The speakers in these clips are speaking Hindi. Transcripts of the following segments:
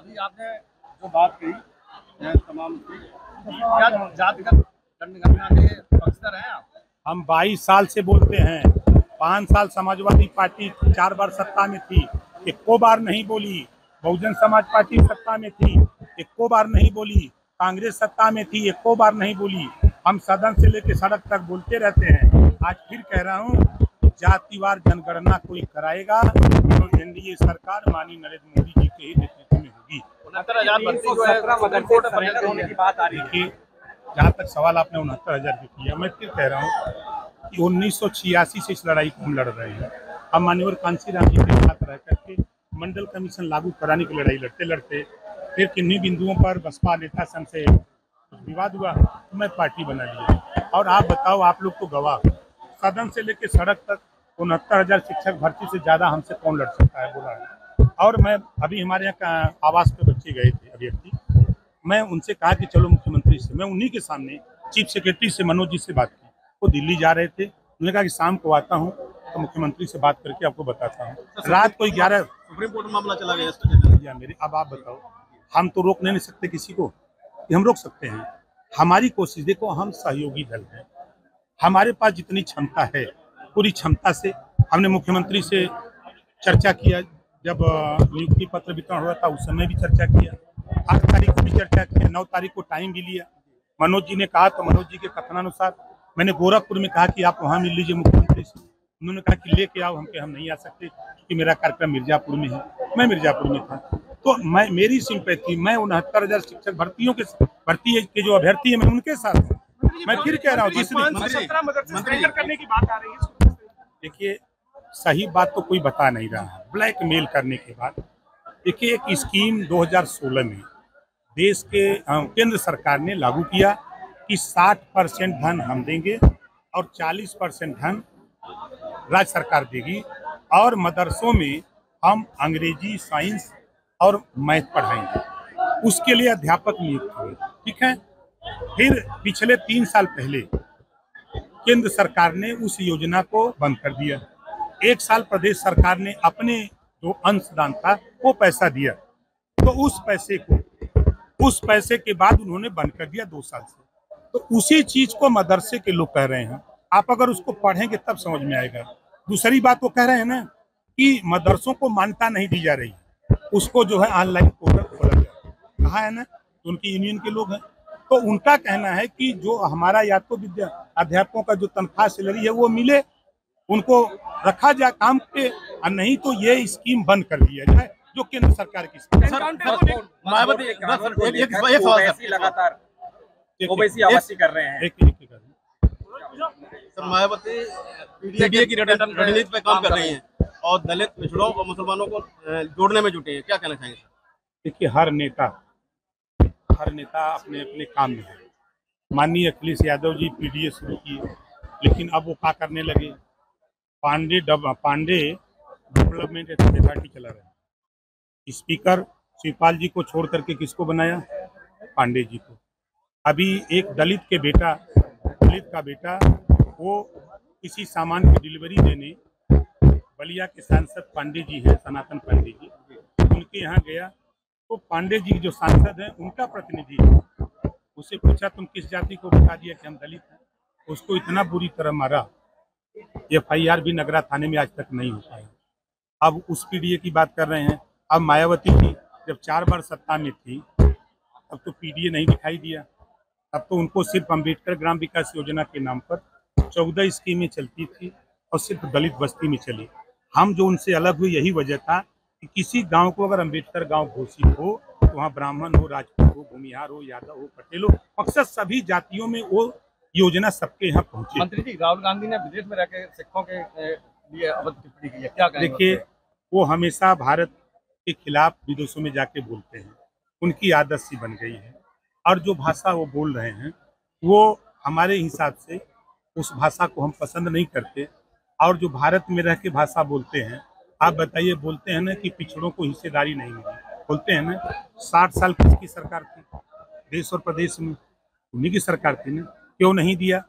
मायावती, आपने जो बात कही तमाम की, क्या जातिगत जनगणना के पक्षधर हैं आप? हम 22 साल से बोलते हैं। 5 साल समाजवादी पार्टी 4 बार सत्ता में थी, एको बार नहीं बोली। बहुजन समाज पार्टी सत्ता में थी, एको बार नहीं बोली। कांग्रेस सत्ता में थी, एको बार नहीं बोली। हम सदन से लेकर सड़क तक बोलते रहते हैं। आज फिर कह रहा हूँ, जातिवार जनगणना कोई कराएगा तो एनडीए सरकार माननीय नरेंद्र मोदी जी के ही नेतृत्व में होगी। 69,000 होने की बात आ रही है। जहाँ तक सवाल आपने 69,000 की किया, मैं फिर कह रहा हूँ कि 1986 से इस लड़ाई को हम लड़ रहे हैं। हम माननीय कांसी राम जी के साथ रह करके मंडल कमीशन लागू कराने की लड़ाई लड़ते लड़ते फिर किन्हीं बिंदुओं पर बसपा नेता संघ से विवाद हुआ तो मैं पार्टी बना लिया। और आप बताओ, आप लोग तो गवाह, सदन से लेकर सड़क तक 69,000 शिक्षक भर्ती से ज्यादा हमसे कौन लड़ सकता है, बोला है। और मैं अभी हमारे यहाँ आवास पे बच्चे गए थे अभ्यर्थी, मैं उनसे कहा कि चलो मुख्यमंत्री से, मैं उन्हीं के सामने चीफ सेक्रेटरी से मनोज जी से बात की। वो दिल्ली जा रहे थे, उन्होंने कहा कि शाम को आता हूँ तो मुख्यमंत्री से बात करके आपको बताता हूँ। रात को 11 सुप्रीम कोर्ट मामला चला गया मेरे। अब आप बताओ, हम तो रोक नहीं सकते किसी को, कि हम रोक सकते हैं? हमारी कोशिश देखो, हम सहयोगी दल हैं, हमारे पास जितनी क्षमता है पूरी क्षमता से हमने मुख्यमंत्री से चर्चा किया। जब नियुक्ति पत्र वितरण हो रहा था उस समय भी चर्चा किया, 8 तारीख को भी चर्चा किया, 9 तारीख को टाइम भी लिया। मनोज जी ने कहा तो मनोज जी के कथनानुसार मैंने गोरखपुर में कहा कि आप वहाँ मिल लीजिए मुख्यमंत्री से। उन्होंने कहा कि लेके आओ, हम नहीं आ सकते क्योंकि मेरा कार्यक्रम मिर्जापुर में है। मैं मिर्जापुर में था, तो मेरी सिंपैथी, मैं 69,000 शिक्षक भर्ती के जो अभ्यर्थी है मैं उनके साथ हूँ। मैं फिर कह रहा हूँ, करने की बात आ रही है। देखिए, सही बात तो कोई बता नहीं रहा है। ब्लैकमेल करने के बाद देखिए, एक स्कीम 2016 में देश के केंद्र सरकार ने लागू किया कि 60% धन हम देंगे और 40% धन राज्य सरकार देगी, और मदरसों में हम अंग्रेजी, साइंस और मैथ पढ़ाएंगे। उसके लिए अध्यापक नियुक्त हुए, ठीक है। फिर पिछले 3 साल पहले केंद्र सरकार ने उस योजना को बंद कर दिया। 1 साल प्रदेश सरकार ने अपने जो अंशदान था वो पैसा दिया, तो उस पैसे के बाद उन्होंने बंद कर दिया 2 साल से। तो उसी चीज को मदरसे के लोग कह रहे हैं, आप अगर उसको पढ़ेंगे तब समझ में आएगा। दूसरी बात वो कह रहे हैं ना कि मदरसों को मान्यता नहीं दी जा रही, उसको जो है ऑनलाइन पोर्टल खोला गया, कहा है ना, तो उनकी यूनियन के लोग हैं। तो उनका कहना है कि जो हमारा या तो अध्यापकों का जो तनख्वाह सैलरी है वो मिले, उनको रखा जाए काम पे, और नहीं तो ये स्कीम बंद कर दिया जाए जो केंद्र सरकार की लगातार ओबीसी आवासी कर रहे हैं। मायावती पीडीए की रणनीति पे काम कर रही हैं और दलित, पिछड़ों और मुसलमानों को जोड़ने में जुटे हैं, क्या कहना चाहेंगे? देखिए, हर नेता अपने अपने काम में है। माननीय अखिलेश यादव जी पीडीए शुरू किए, लेकिन अब वो क्या करने लगे, पांडे डेवलपमेंट अथॉरिटी चला रहे हैं। स्पीकर शिवपाल जी को छोड़ करके किसको बनाया? पांडे जी को। अभी एक दलित का बेटा वो किसी सामान की डिलीवरी देने बलिया के सांसद पांडे जी हैं, सनातन पांडे जी, उनके यहाँ गया तो पांडे जी जो सांसद हैं उनका प्रतिनिधि उससे पूछा तुम किस जाति को, बता दिया कि हम दलित हैं। उसको इतना बुरी तरह मारा, FIR भी नगरा थाने में आज तक नहीं हो पाया। अब उस पीडीए की बात कर रहे हैं। अब मायावती जी जब 4 बार सत्ता में थी तब तो पीडीए नहीं दिखाई दिया, तब तो उनको सिर्फ अम्बेडकर ग्राम विकास योजना के नाम पर 14 स्कीमें चलती थी और सिर्फ दलित बस्ती में चली। हम जो उनसे अलग हुए यही वजह था कि किसी गांव को अगर अम्बेडकर गांव घोषित हो तो वहाँ ब्राह्मण हो, राजपूत हो, भूमिहार हो, यादव हो, पटेल हो, अक्सर सभी जातियों में वो योजना सबके यहाँ पहुंचे। मंत्री जी, राहुल गांधी ने विदेश में रहकर सिखों के लिए अवध टिप्पणी की है, क्या कहेंगे? देखिए, वो हमेशा भारत के खिलाफ विदेशों में जाके बोलते हैं, उनकी आदत सी बन गई है। और जो भाषा वो बोल रहे हैं वो हमारे हिसाब से उस भाषा को हम पसंद नहीं करते। और जो भारत में रह के भाषा बोलते हैं, आप बताइए, बोलते हैं ना कि पिछड़ों को हिस्सेदारी नहीं मिली, बोलते हैं ना। 60 साल किसकी सरकार थी देश और प्रदेश में? उन्हीं की सरकार थी ना, क्यों नहीं दिया?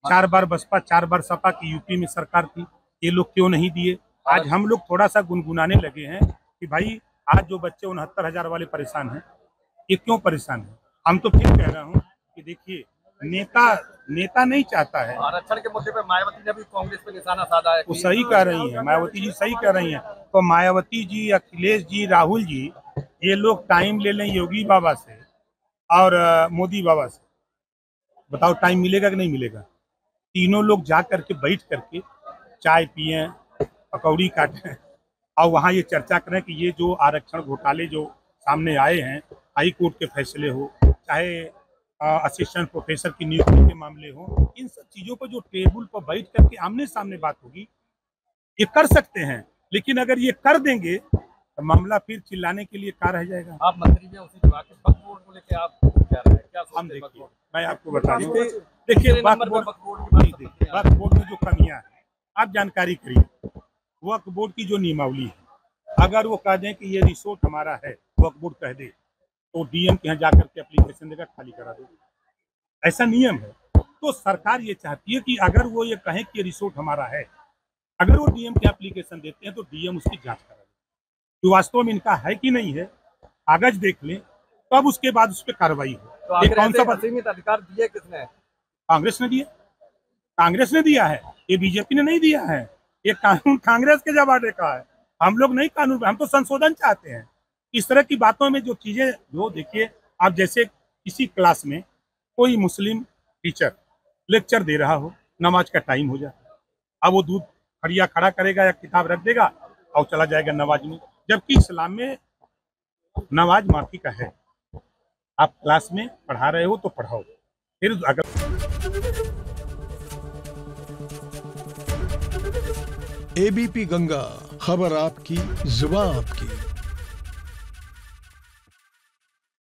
4 बार बसपा, 4 बार सपा की यूपी में सरकार थी, ये लोग क्यों नहीं दिए? आज हम लोग थोड़ा सा गुनगुनाने लगे हैं कि भाई आज जो बच्चे 69,000 वाले परेशान हैं, ये क्यों परेशान है? हम तो फिर कह रहा हूँ कि देखिए, नेता नहीं चाहता है। आरक्षण के मुद्दे पे मायावती ने भी कांग्रेस पे निशाना साधा है। वो सही कह रही है, मायावती जी सही कह रही हैं। तो मायावती जी, अखिलेश जी, राहुल जी, ये लोग टाइम ले लें योगी बाबा से और मोदी बाबा से, बताओ टाइम मिलेगा कि नहीं मिलेगा? तीनों लोग जा करके बैठ करके चाय पिए, पकौड़ी काटें और वहाँ ये चर्चा करें कि ये जो आरक्षण घोटाले जो सामने आए हैं, हाई कोर्ट के फैसले हो, चाहे असिस्टेंट प्रोफेसर की नियुक्ति के मामले हो, इन सब चीज़ों पर जो टेबल पर बैठ करके आमने सामने बात होगी, ये कर सकते हैं। लेकिन अगर ये कर देंगे तो मामला फिर चिल्लाने के लिए क्या रह जाएगा? आप मंत्री में उसी विभाग के वक्फ बोर्ड को लेकर आप क्या रहे हैं? क्या हम सोचते हैं? देखिए, मैं आपको बता दूं, देखिए तीसरे वक्फ नंबर पे बोर्ड वक्फ बोर्ड की बात करते हैं। वक्फ बोर्ड में जो कमियां हैं, आप जानकारी करिए। वक्फ बोर्ड की जो नियमावली है, अगर वो कह दें कि ये रिसोर्ट हमारा है, वक्फ बोर्ड कह दे, तो डीएम के यहाँ जाकर के एप्लीकेशन देकर खाली करा दो, ऐसा नियम है। तो सरकार ये चाहती है कि अगर वो ये कहें कि ये रिसोर्ट हमारा है, अगर वो डीएम के एप्लीकेशन देते हैं तो डीएम उसकी जांच करा दे कि वास्तव में इनका है कि नहीं है, कागज देख लें, तब उसके बाद उस पर कार्रवाई हो। तो ये कौन सा असीमित अधिकार दिए किसने? कांग्रेस ने दिया, कांग्रेस ने दिया है, ये बीजेपी ने नहीं दिया है। ये कानून कांग्रेस के जमाने का है, हम लोग नहीं कानून, हम तो संशोधन चाहते हैं। इस तरह की बातों में जो चीजें, जो देखिए, आप जैसे किसी क्लास में कोई मुस्लिम टीचर लेक्चर दे रहा हो, नमाज का टाइम हो जाए, अब वो दूध खड़िया खड़ा करेगा या किताब रख देगा और चला जाएगा नमाज में, जबकि इस्लाम में नमाज माफी का है। आप क्लास में पढ़ा रहे हो तो पढ़ाओ, फिर अगर एबीपी गंगा, खबर आपकी, जुबान आपकी।